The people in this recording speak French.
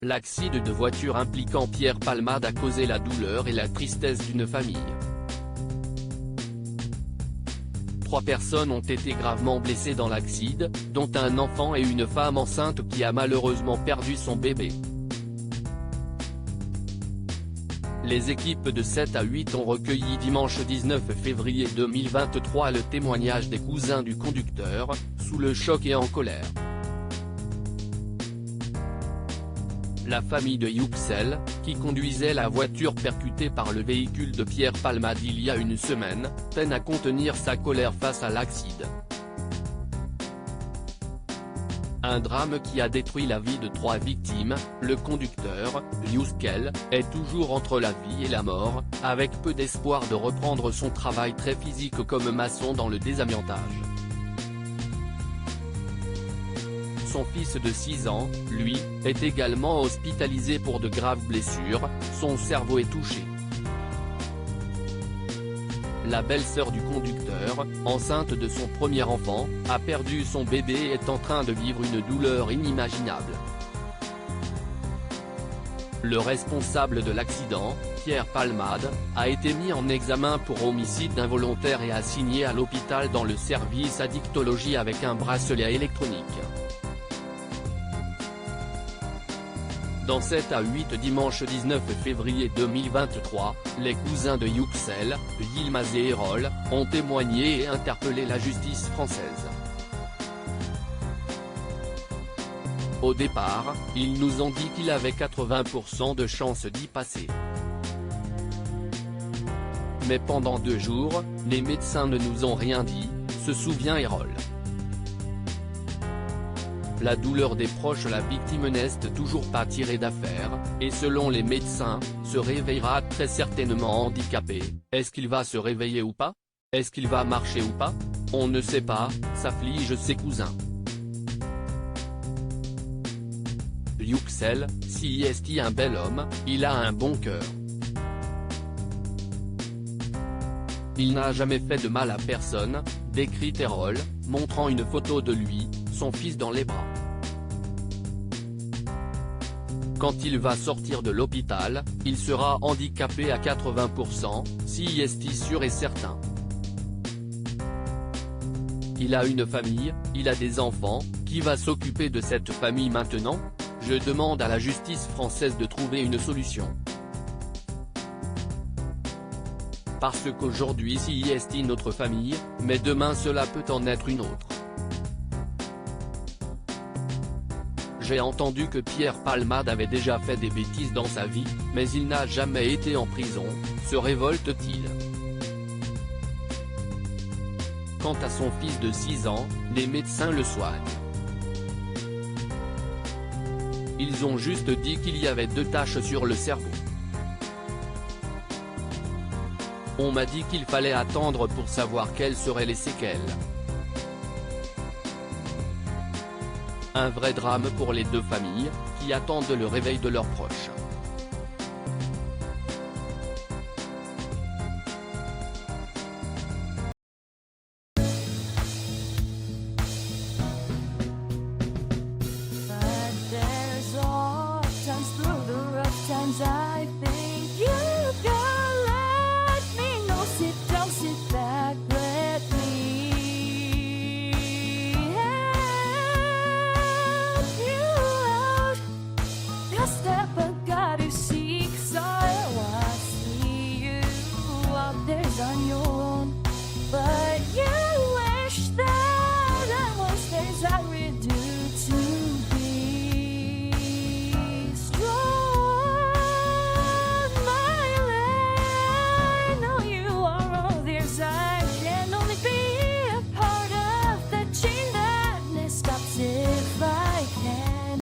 L'accident de voiture impliquant Pierre Palmade a causé la douleur et la tristesse d'une famille. 3 personnes ont été gravement blessées dans l'accident, dont un enfant et une femme enceinte qui a malheureusement perdu son bébé. Les équipes de 7 à 8 ont recueilli dimanche 19 février 2023 le témoignage des cousins du conducteur, sous le choc et en colère. La famille de Yüksel, qui conduisait la voiture percutée par le véhicule de Pierre Palmade il y a une semaine, peine à contenir sa colère face à l'accident. Un drame qui a détruit la vie de 3 victimes, le conducteur, Yüksel, est toujours entre la vie et la mort, avec peu d'espoir de reprendre son travail très physique comme maçon dans le désamiantage. Son fils de 6 ans, lui, est également hospitalisé pour de graves blessures, son cerveau est touché. La belle-sœur du conducteur, enceinte de son premier enfant, a perdu son bébé et est en train de vivre une douleur inimaginable. Le responsable de l'accident, Pierre Palmade, a été mis en examen pour homicide involontaire et assigné à l'hôpital dans le service addictologie avec un bracelet électronique. Dans 7 à 8 dimanche 19 février 2023, les cousins de Yüksel, Yilmaz et Erol, ont témoigné et interpellé la justice française. Au départ, ils nous ont dit qu'il avait 80% de chances d'y passer. Mais pendant 2 jours, les médecins ne nous ont rien dit, se souvient Erol. La douleur des proches, la victime n'est toujours pas tirée d'affaire, et selon les médecins, se réveillera très certainement handicapé. Est-ce qu'il va se réveiller ou pas? Est-ce qu'il va marcher ou pas? On ne sait pas, s'afflige ses cousins. Yüksel, si est un bel homme, il a un bon cœur. Il n'a jamais fait de mal à personne, décrit Erol, montrant une photo de lui, son fils dans les bras. Quand il va sortir de l'hôpital, il sera handicapé à 80%, si est sûr et certain. Il a une famille, il a des enfants, qui va s'occuper de cette famille maintenant? Je demande à la justice française de trouver une solution. Parce qu'aujourd'hui si est notre famille, mais demain cela peut en être une autre. J'ai entendu que Pierre Palmade avait déjà fait des bêtises dans sa vie, mais il n'a jamais été en prison, se révolte-t-il. Quant à son fils de 6 ans, les médecins le soignent. Ils ont juste dit qu'il y avait 2 taches sur le cerveau. On m'a dit qu'il fallait attendre pour savoir quelles seraient les séquelles. Un vrai drame pour les 2 familles, qui attendent le réveil de leurs proches. Step